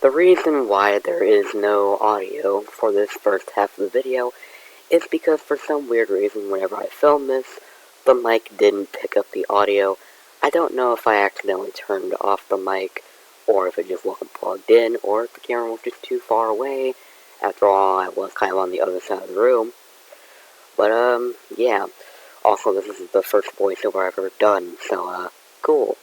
The reason why there is no audio for this first half of the video is because for some weird reason whenever I filmed this, the mic didn't pick up the audio. I don't know if I accidentally turned off the mic, or if it just wasn't plugged in, or if the camera was just too far away. After all, I was kind of on the other side of the room. But, yeah. Also, this is the first voiceover I've ever done, so, cool.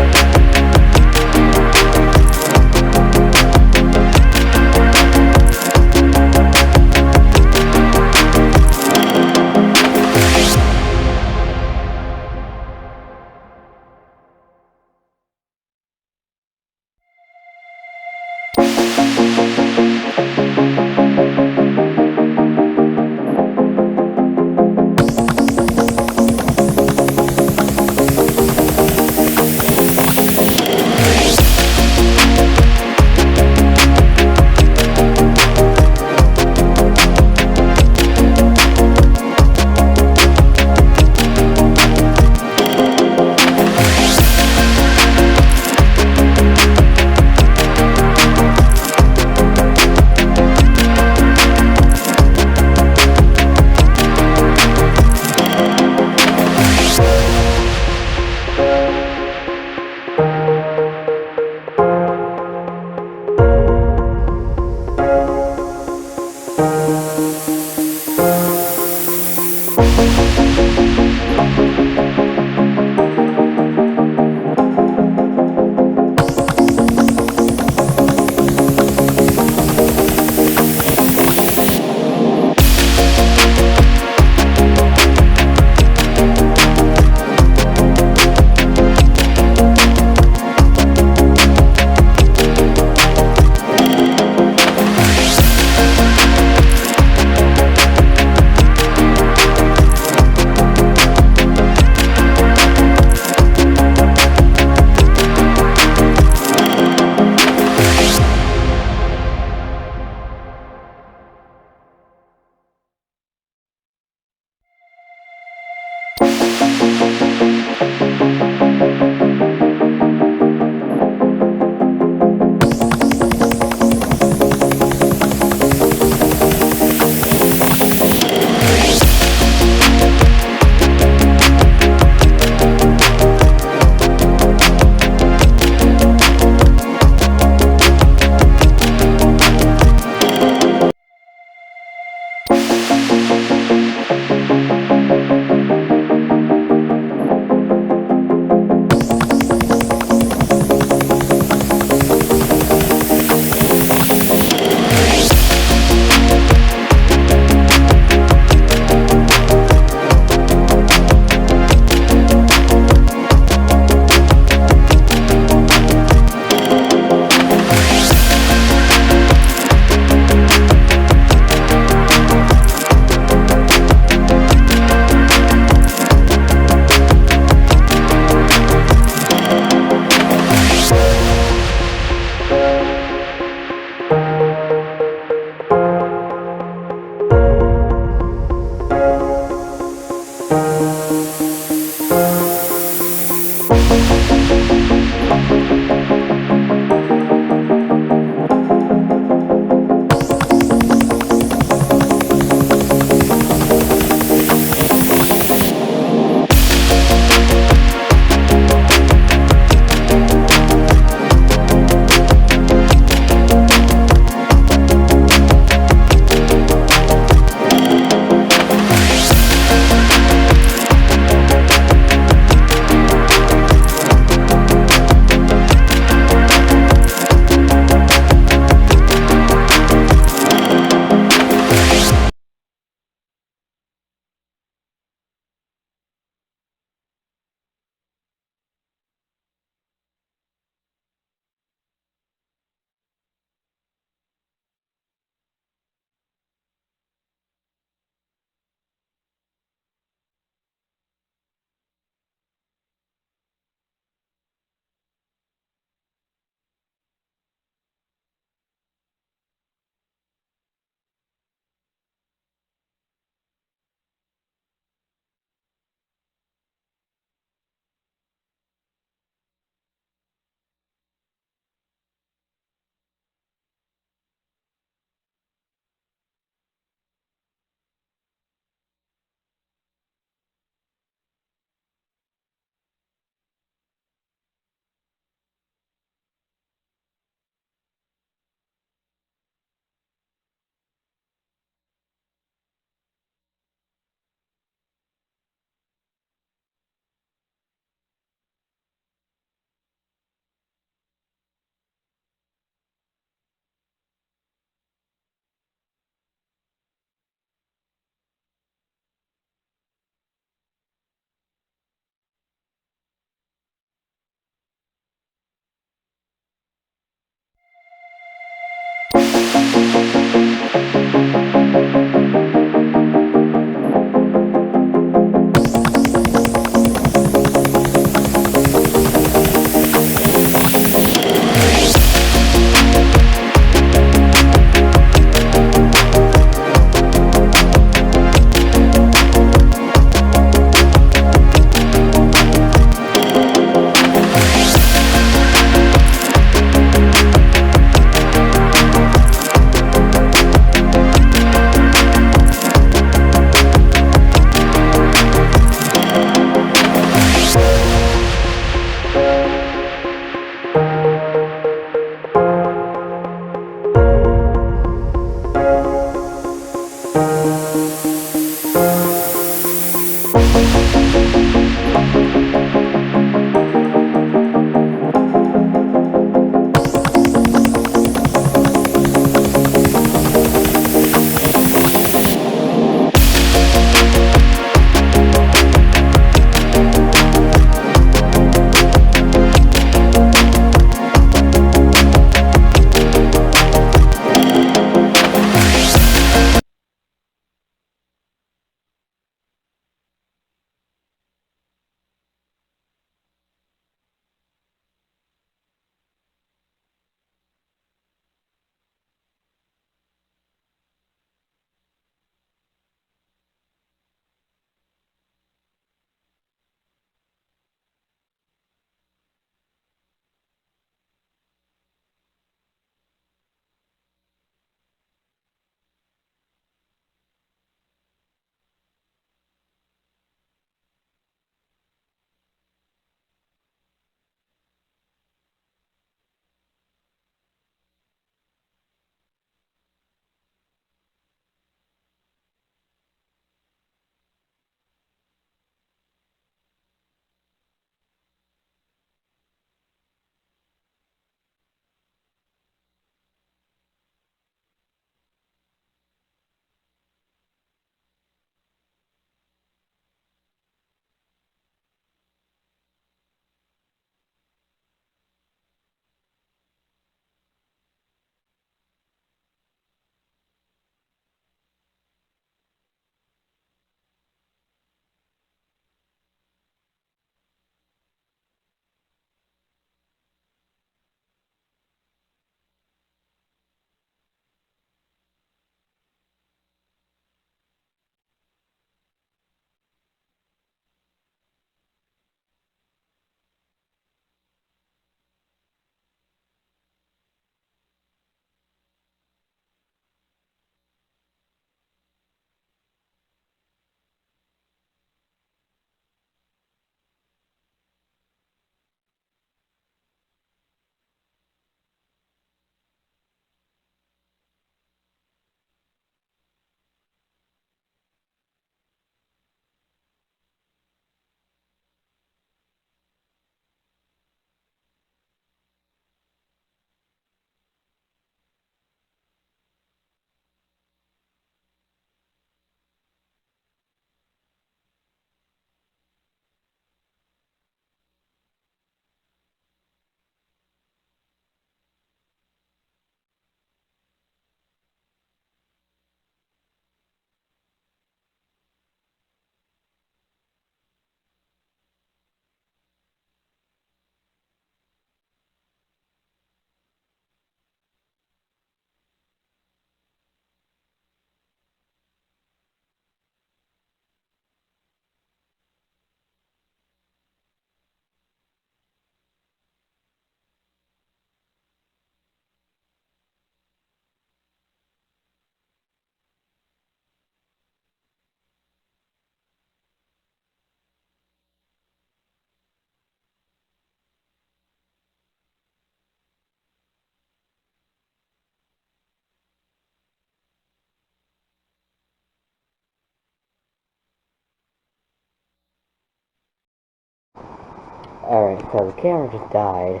Alright, so the camera just died,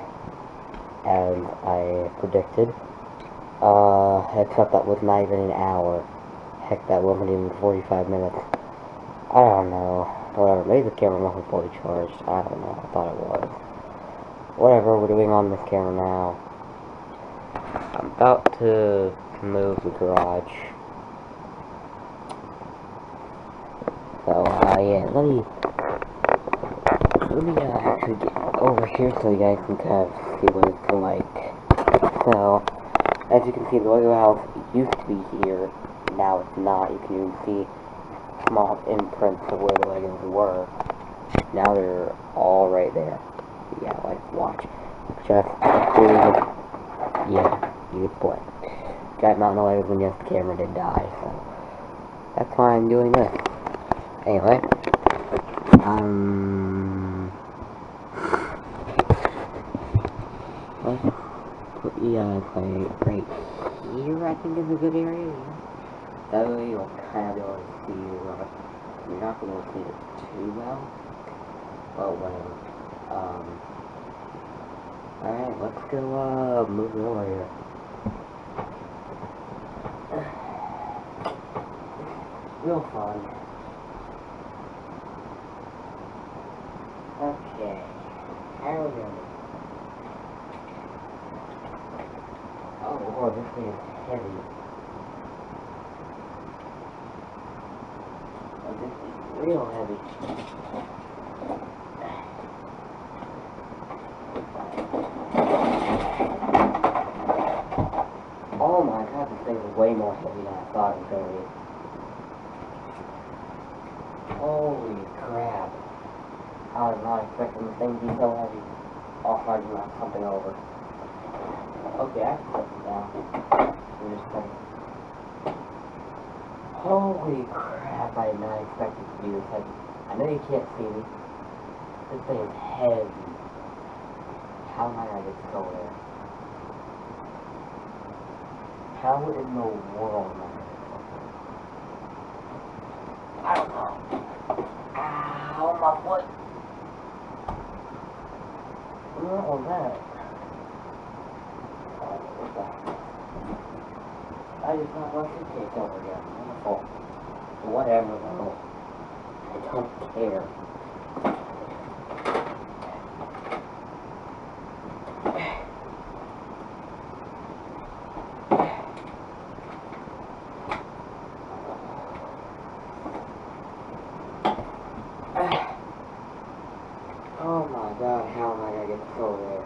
as I predicted. Except that was not even an hour. Heck, that wasn't even 45 minutes. I don't know. Whatever, maybe the camera wasn't fully charged. I don't know, I thought it was. Whatever, we're doing on this camera now. I'm about to move the garage. So, yeah, let me actually get over here so you guys can kind of see what it's like. So, as you can see, the Lego house used to be here, now it's not. You can even see small imprints of where the Legos were. Now they're all right there. Yeah, like, watch. Just, yeah, you can play. Got mountain Legos and yes, the camera did die, so that's why I'm doing this. Anyway, let's put the play right here, I think is a good area, yeah. That way you'll kind of be able to see, you're not going to be able to see it too well, but whatever. Alright, let's go, move it over here. Real fun. Okay, how are we doing? Oh, Lord, this thing is heavy. Oh, this is real heavy. Oh my god, this thing is way more heavy than I thought it was going to be. Holy crap. I was not expecting this thing to be so heavy. I'll hard to knock something over. Okay, I can put it down. Give me a second. Holy crap, I did not expect it to be this heavy. I know you can't see me. This thing is heavy. How am I gonna get this over there? How in the world am I gonna get this over there? I don't know. Ow, my foot! What was that? Oh, what the heck? I just got my suitcase over here. Wonderful. Whatever, though. I don't care. Oh my god, how am I gonna get this over there?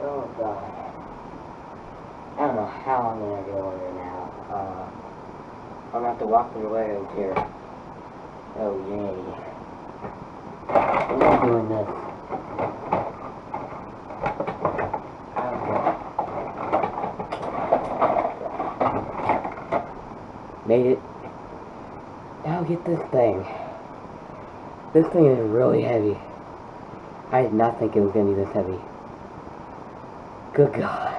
Oh god. I don't know how I'm gonna get over there now. I'm gonna have to walk through the Legos here. Oh yay. I'm not doing this. Made it. Now get this thing. This thing is really heavy. I did not think it was gonna be this heavy. Good God.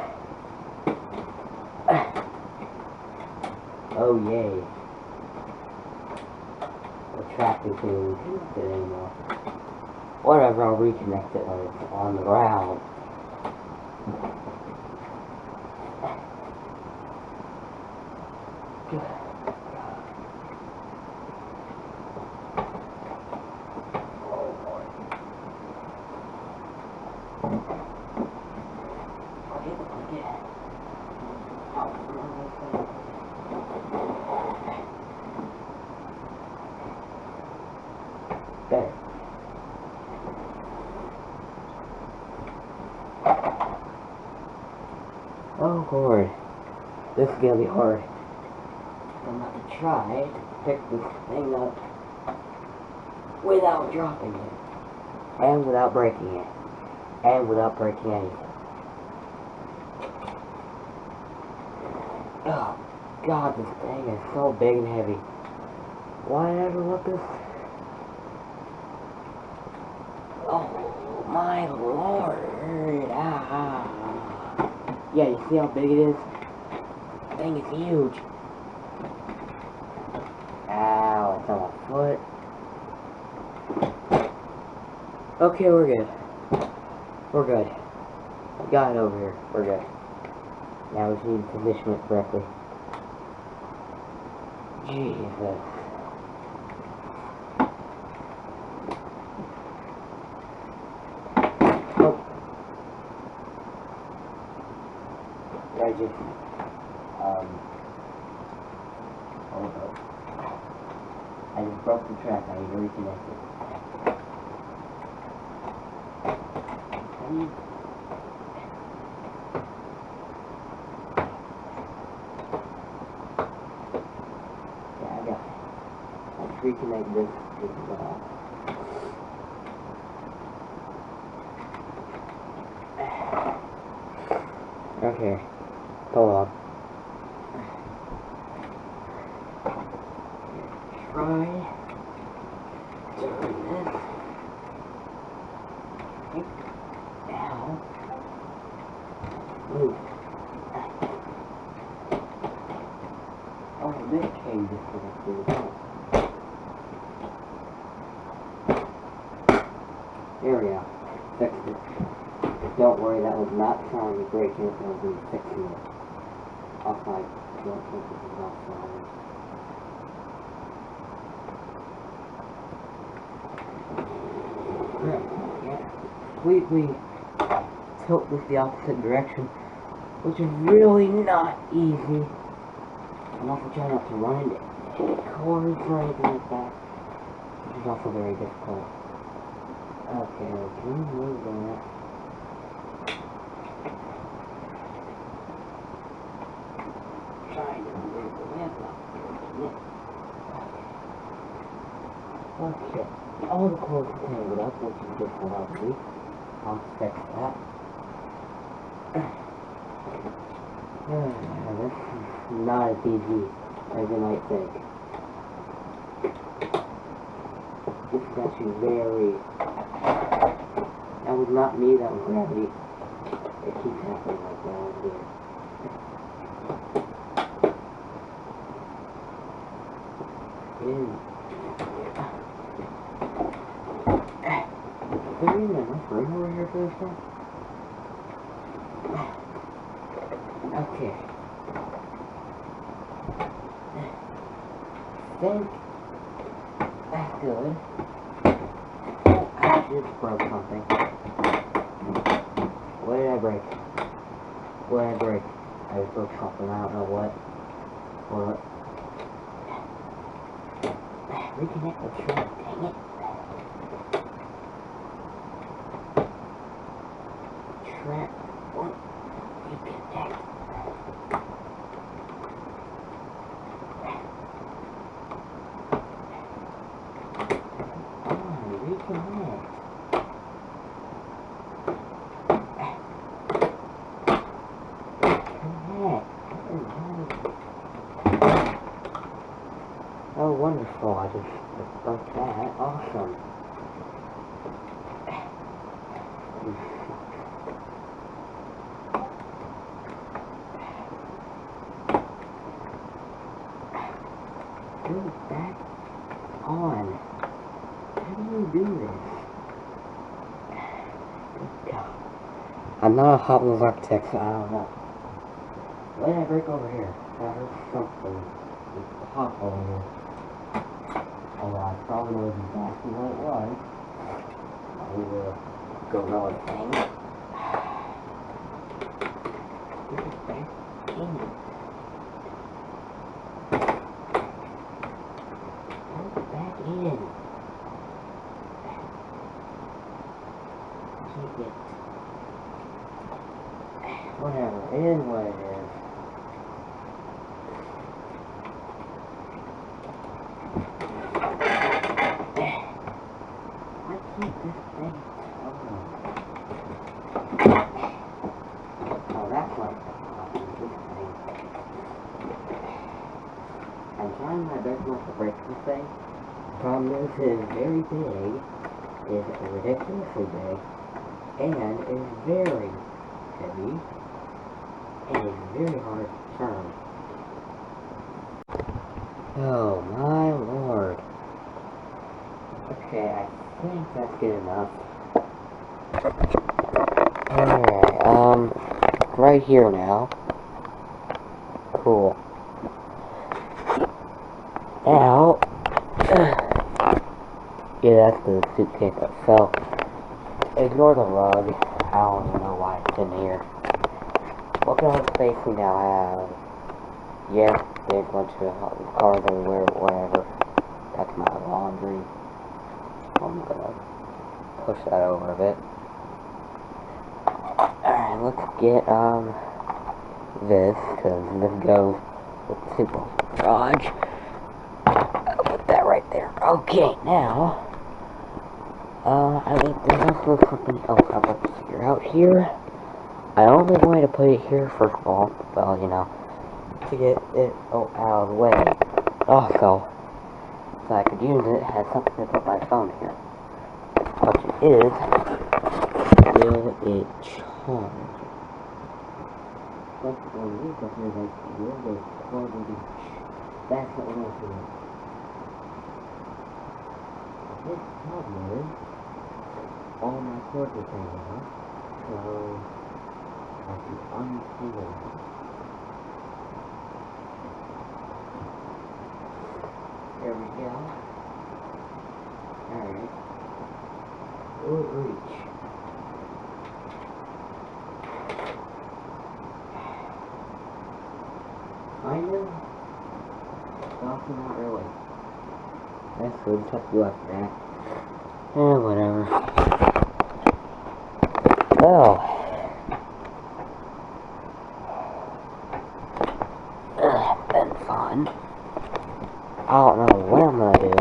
Oh yay. The tracking thing isn't connected anymore. Whatever, I'll reconnect it when it's on the ground. There. Oh Lord, this is gonna be hard. I'm going to try to pick this thing up without dropping it, and without breaking it, and without breaking anything. Oh God, this thing is so big and heavy. Why did I ever let this? Oh my Lord! Ah. Yeah, you see how big it is? This thing is huge. What? Okay, we're good. We're good. We got it over here. We're good. Now we just need to position it correctly. Jesus. Oh. I just, hold up. I just broke the track. I need to reconnect it. Yeah, I got it. Let's reconnect this as well. Okay, hold on. Try doing this. Now, move. Oh, this came disconnected. There we go. Fixed it. Don't worry, that was not sounding breaking it, that was fixing it. Also, I don't think this is not sounding. Yeah, completely tilt this the opposite direction, which is really not easy. I'm also trying not to run into any cords or anything like that, which is also very difficult. Okay, we can move that. Trying to move the lamp up. Okay, all the cords are tangled up, which is difficult. I'll fix that. This is not as easy as you might think. This is actually very... That was not me, that was gravity. It keeps happening like that here. Is there even enough room over here for this one? Okay. I think that's good. I just broke something. What did I break? What did I break? I just broke something, I don't know what. What? Reconnect the track, dang it. Track, what? Reconnect. Reconnect. Oh, wonderful. I just broke that. Awesome. Put it back on. How do you do this? I'm not a hot wheels architect, so I don't know. What did I break over here? I heard something. It's hot over here. Although I probably know exactly what it was. I will go roll the thing. Get it back in. Put it back in. Keep it. Whatever, it is what it is. I keep this thing. Oh, that's what this thing. I'm trying my best not to break this thing. Problem is, it is very big. It is ridiculously big. And it is very heavy. And it's very hard to turn. Oh my lord. Okay, I think that's good enough. Alright, right here now. Cool. Now, yeah, that's the suitcase that fell. Ignore the rug. I don't even know why it's in here. What kind of space we now have? Yeah, there's a bunch of cars everywhere, whatever. That's my laundry. I'm gonna push that over a bit. Alright, let's get, this, because this goes with the garage. I'll put that right there. Okay, now, I think there's also something else I'd like to figure out here. I only wanted to put it here, first of all, well, you know, to get it out of the way. Also, so I could use it as something to put my phone here. Which is, will it charge? That's what we need to hear, like, will it totally. That's what we're going to do. This tablet, all my cords are turned off, so I can untangle them. There we go. Alright. Will it reach? Kind of. Also not really. That's what we just have to do after that. Whatever. Well. Been fun. I don't know what I'm gonna do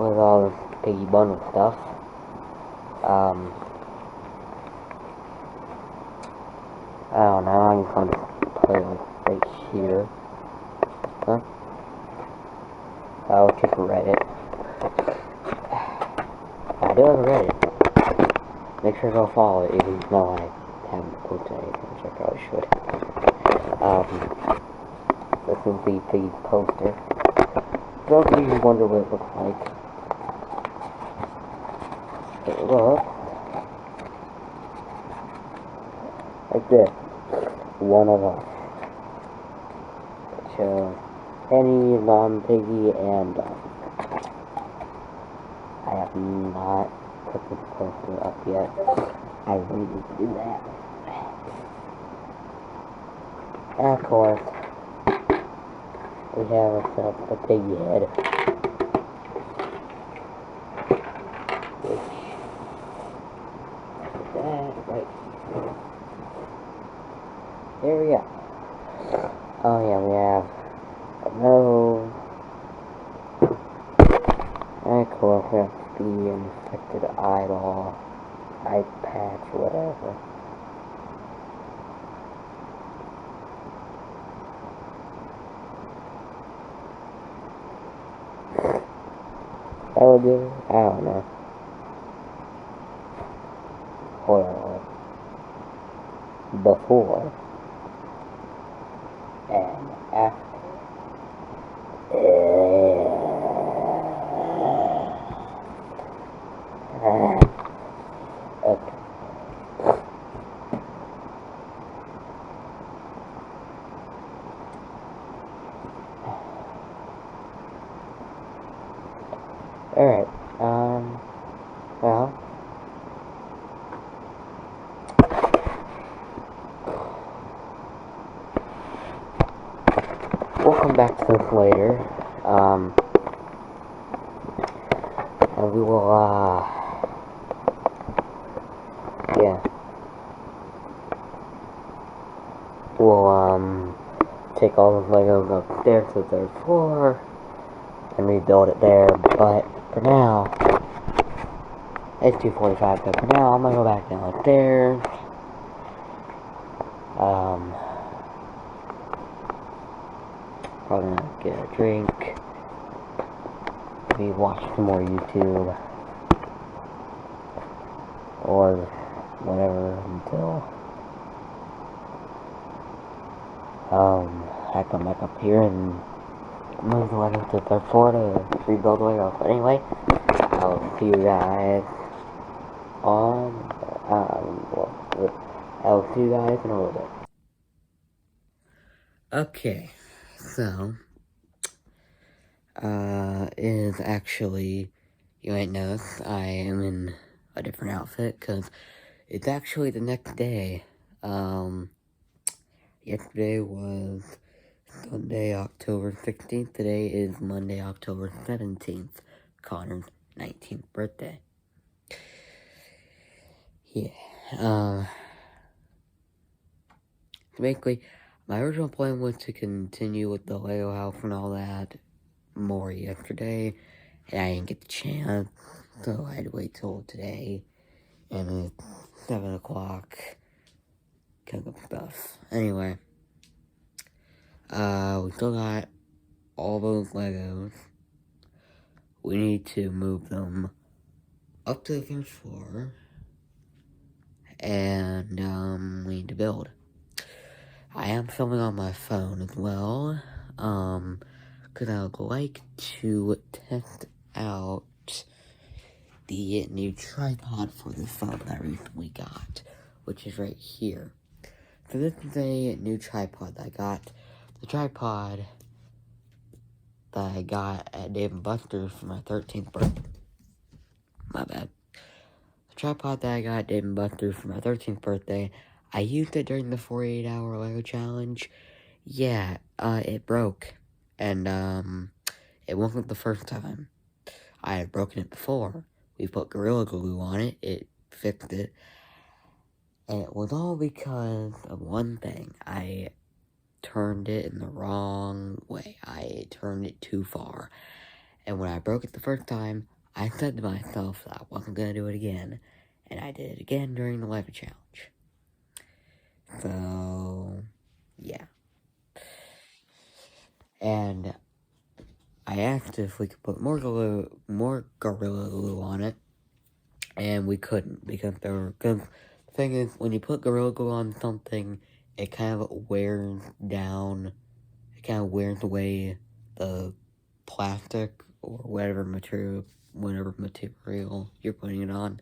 with all this piggy bundle stuff. I don't know, I'm just gonna put it right here. Huh? I'll check Reddit. I do have a Reddit. Make sure to go follow it, even though I haven't posted anything, which I probably should. This is the piggy poster. Those of you who wonder what it looks like. It looks like this. One of us. It shows Penny, non-piggy, and I have not put this poster up yet. I really need to do that. And of course, we have ourselves a piggy head. Which, that right there we go. Oh yeah, we have a nose. And of course, we have the infected eyeball, eye patch, whatever. That would do, I don't know. Hold on. Before and after. Okay. Alright, well, we'll come back to this later, and we will, yeah, we'll, take all the Legos upstairs to the 3rd floor, and rebuild it there, but for now, it's 2:45, so for now, I'm gonna go back downstairs, probably gonna get a drink, maybe watch some more YouTube, or whatever, until, I come back up here and move the Legos to the 3rd floor to rebuild the Legos. But anyway, I'll see you guys I'll see you guys in a little bit. Okay, so, is actually, you might notice I am in a different outfit, because it's actually the next day. Yesterday was Sunday, October 16th. Today is Monday, October 17th. Connor's 19th birthday. Yeah, basically, my original plan was to continue with the Lego house and all that more yesterday, and I didn't get the chance, so I had to wait till today, and it's 7 o'clock, cook up stuff. Anyway, we still got all those Legos. We need to move them up to the first floor, and, we need to build. I am filming on my phone as well, because I would like to test out the new tripod for the phone that I recently got, which is right here. So this is a new tripod that I got. The tripod that I got at Dave & Buster's for my 13th birthday. My bad. The tripod that I got at Dave & Buster's for my 13th birthday, I used it during the 48-hour Lego challenge. Yeah, it broke. And, it wasn't the first time. I had broken it before. We put Gorilla Glue on it, it fixed it. And it was all because of one thing. I turned it in the wrong way. I turned it too far. And when I broke it the first time, I said to myself that I wasn't going to do it again. And I did it again during the Lego challenge. So, yeah. And I asked if we could put more Gorilla Glue on it, and we couldn't, because the thing is, when you put Gorilla Glue on something, it kind of wears down, it kind of wears away the plastic, or whatever material you're putting it on.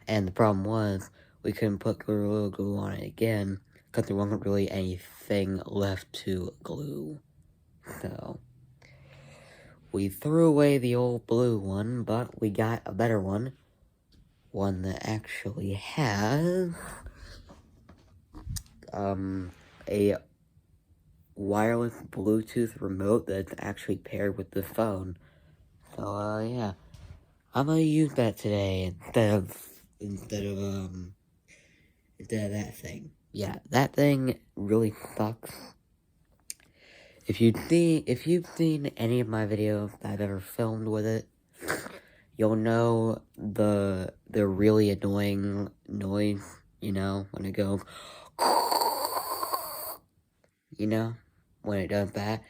And the problem was, we couldn't put Gorilla Glue on it again, because there wasn't really anything left to glue. So, we threw away the old blue one, but we got a better one. One that actually has, a wireless Bluetooth remote that's actually paired with the phone. So, yeah. I'm gonna use that today instead of that thing. Yeah, that thing really sucks. If you've seen any of my videos that I've ever filmed with it, you'll know the really annoying noise, you know, when it goes, you know, when it does that.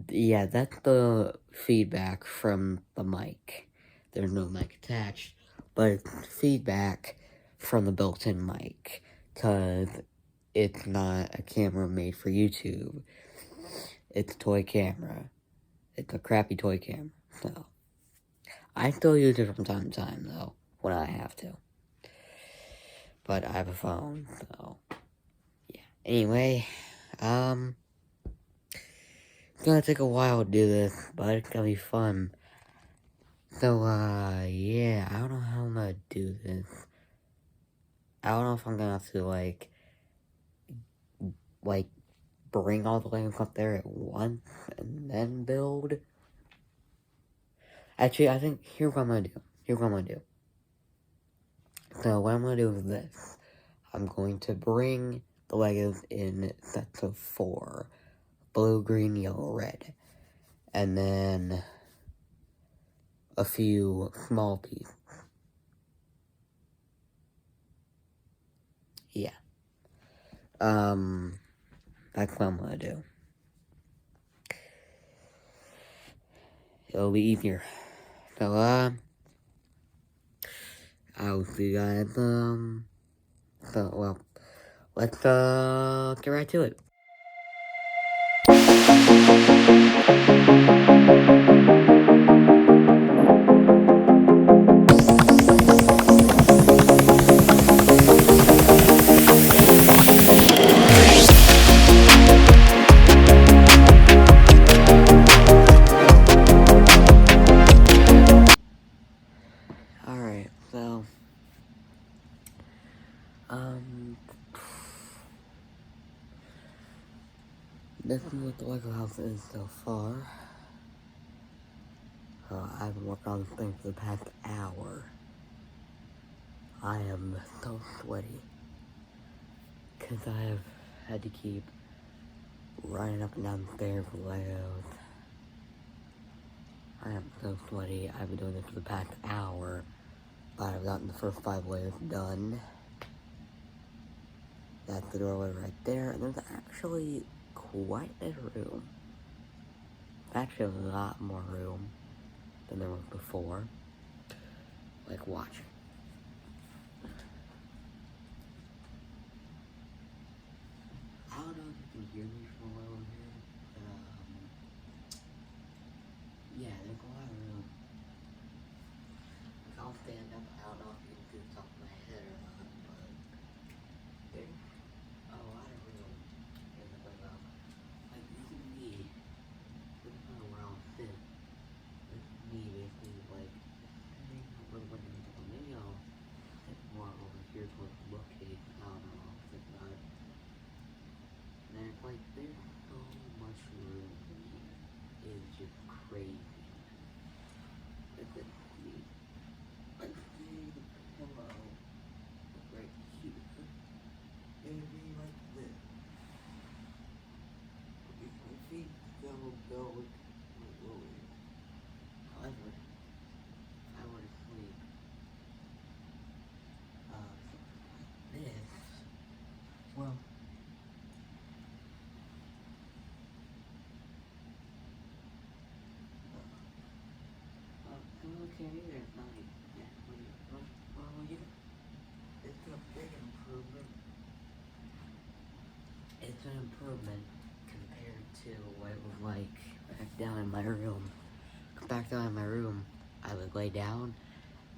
Yeah, that's the feedback from the mic. There's no mic attached, but it's feedback from the built-in mic, because it's not a camera made for YouTube. It's a toy camera. It's a crappy toy camera, so. I still use it from time to time, though, when I have to. But I have a phone, so. Yeah. Anyway, it's gonna take a while to do this, but it's gonna be fun. So, yeah, I don't know how I'm gonna do this. I don't know if I'm gonna have to, like, bring all the Legos up there at once and then build. Actually, I think, here's what I'm gonna do. So, what I'm gonna do is this. I'm going to bring the Legos in sets of 4. Blue, green, yellow, red. And then a few small pieces. Yeah. That's what I'm gonna do. It'll be easier. So, I'll see you guys, let's, get right to it. this is what the Lego house is so far. I've been working on this thing for the past hour. I am so sweaty. Because I have had to keep running up and down the stairs with Legos. I am so sweaty. I've been doing this for the past hour. But I've gotten the first 5 layers done. That's the doorway right there. And there's actually quite a room. Actually a lot more room than there was before. Like, watch. I don't know if you can hear me from well over here, but, yeah, there's a lot of room. Like, I'll stand up, I don't know if you can see the top of my head or not, but there's a lot of room in the playground. Like, this is me. This is kind of where I'll sit. This is me, basically, like, sitting over the window. Maybe I'll sit more over here towards the bookcase. I don't know, I'll sit about it. And it's like, there's so much room in here. It's just crazy. Look at me. I'm seeing the pillow right here. And be like this. If my feet still go with my lower. However, if I were to sleep, this, well, okay, there's not exactly, well, it's a big improvement. It's an improvement compared to what it was like back down in my room. Back down in my room, I would lay down,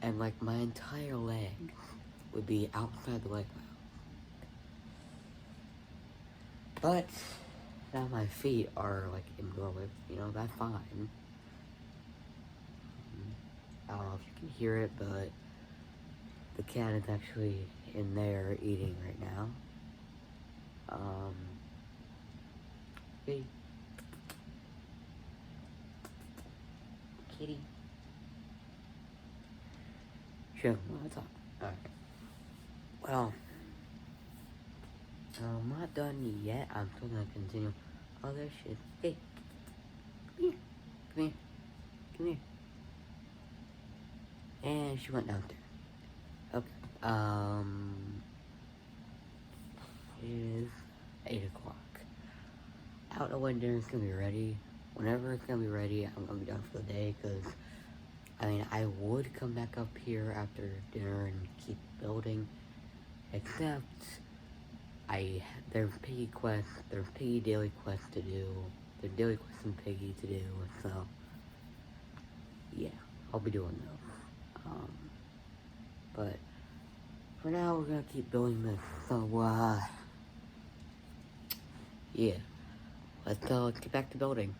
and like my entire leg would be outside the leg pile. But now my feet are like in doorways, you know, that's fine. I don't know if you can hear it, but the cat is actually in there eating right now. Hey. Kitty. Sure, let's talk. Alright. Well, I'm not done yet. I'm still gonna continue. Oh, there she is. Hey. Come here. Come here. Come here. And she went downstairs. Okay. It is 8 o'clock. I don't know when dinner's gonna be ready. Whenever it's gonna be ready, I'm gonna be done for the day, because, I mean, I would come back up here after dinner and keep building, except, there's piggy quests, there's piggy daily quests to do, there's daily quests and piggy to do, so, yeah, I'll be doing those. But, for now, we're gonna keep building this, so, yeah, let's get back to building.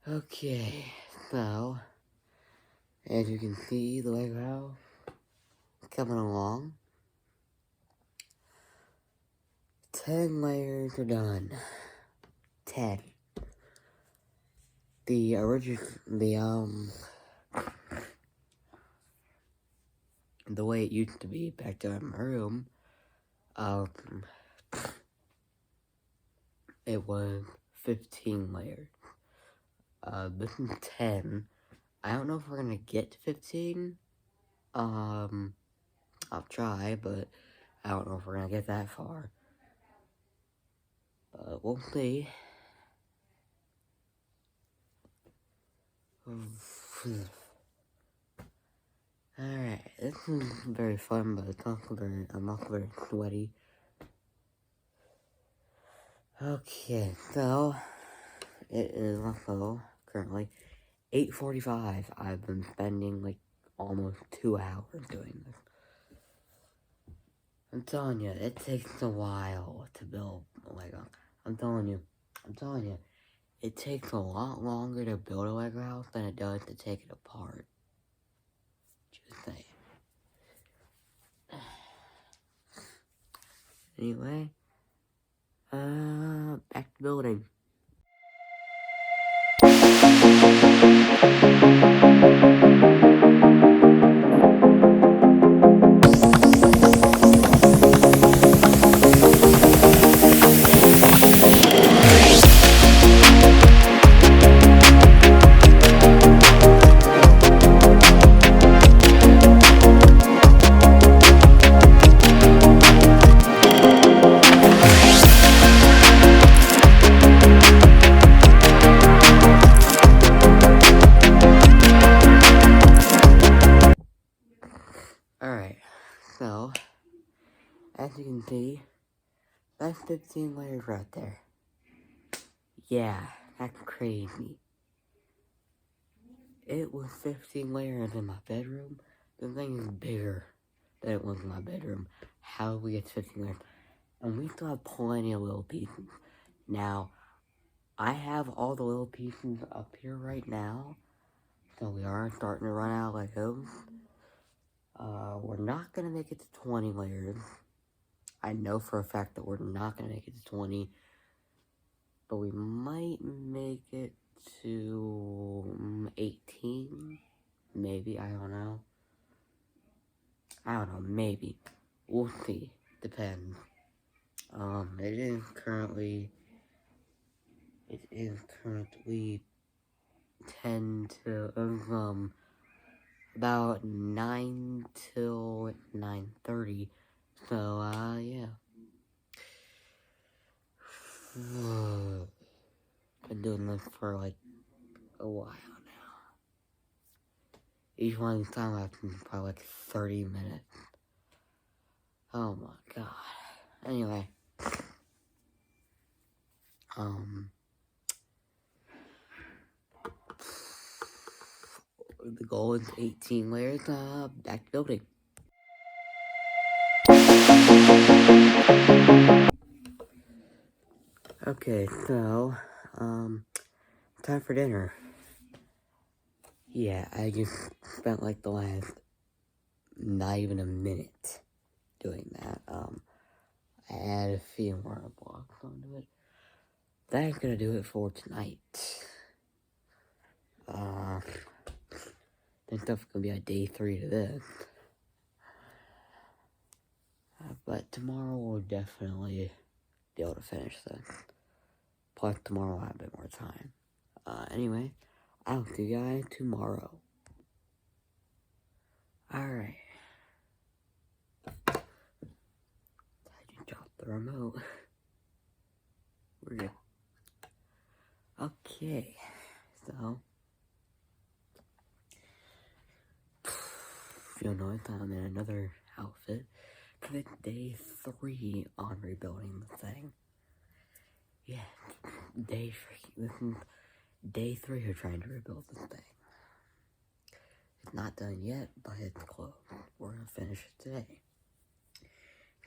Okay, so, as you can see, the Lego coming along. 10 layers are done. 10. The way it used to be back there in my room, it was 15 layers. This is 10. I don't know if we're gonna get to 15. I'll try, but I don't know if we're gonna get that far. But we'll see. Alright, this is very fun, but it's also I'm also very sweaty. Okay, so it is also currently 8:45. I've been spending like almost 2 hours doing this. I'm telling you, it takes a while to build a Lego. I'm telling you, it takes a lot longer to build a Lego house than it does to take it apart. Just saying. Anyway, back to building. Alright, so, as you can see, that's 15 layers right there. Yeah, that's crazy. It was 15 layers in my bedroom. The thing is bigger than it was in my bedroom. How do we get 15 layers? And we still have plenty of little pieces. Now, I have all the little pieces up here right now. So we are starting to run out of Legos. We're not going to make it to 20 layers. I know for a fact that we're not going to make it to 20. But we might make it to 18. Maybe, I don't know. Maybe. We'll see. Depends. It is currently 10 to, about 9 till 9:30. So, yeah. Been doing this for, like, a while now. Each one of these time lapses is probably, like, 30 minutes. Oh, my God. Anyway. The goal is 18 layers, back to building. Okay, so, time for dinner. Yeah, I just spent like the last not even a minute doing that. I add a few more blocks onto it. That's gonna do it for tonight. There's definitely gonna be a day 3 to this. But tomorrow we'll definitely be able to finish this. Plus tomorrow I'll have a bit more time. Anyway, I'll see you guys tomorrow. Alright. I just dropped the remote. We're good. Okay, so if you'll notice, I'm in another outfit. Cause it's day 3 on rebuilding the thing. Yeah, this is day 3 of trying to rebuild this thing. It's not done yet, but it's close. We're gonna finish it today.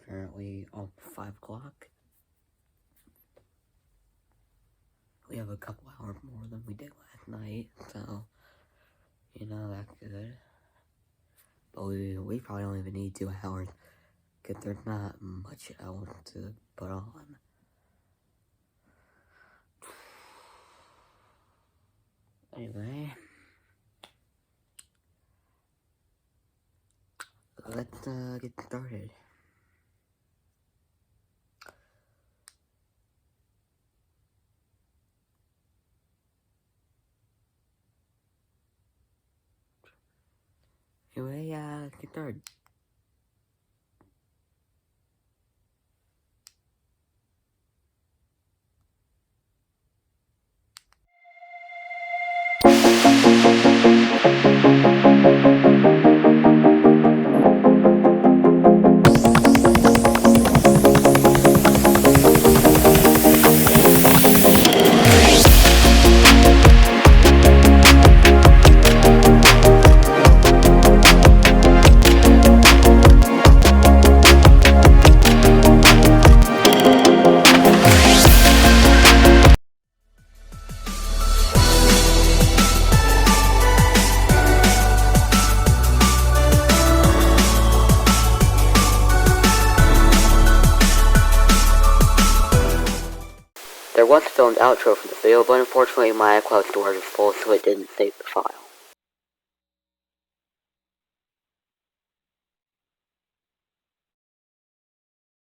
Currently almost 5 o'clock. We have a couple hours more than we did last night, so, you know, that's good. But we probably don't even need 2 hours, because there's not much else to put on. Anyway, let's get started. Anyway, let's get started. was a filmed outro for the video, but unfortunately my iCloud storage is full, so it didn't save the file.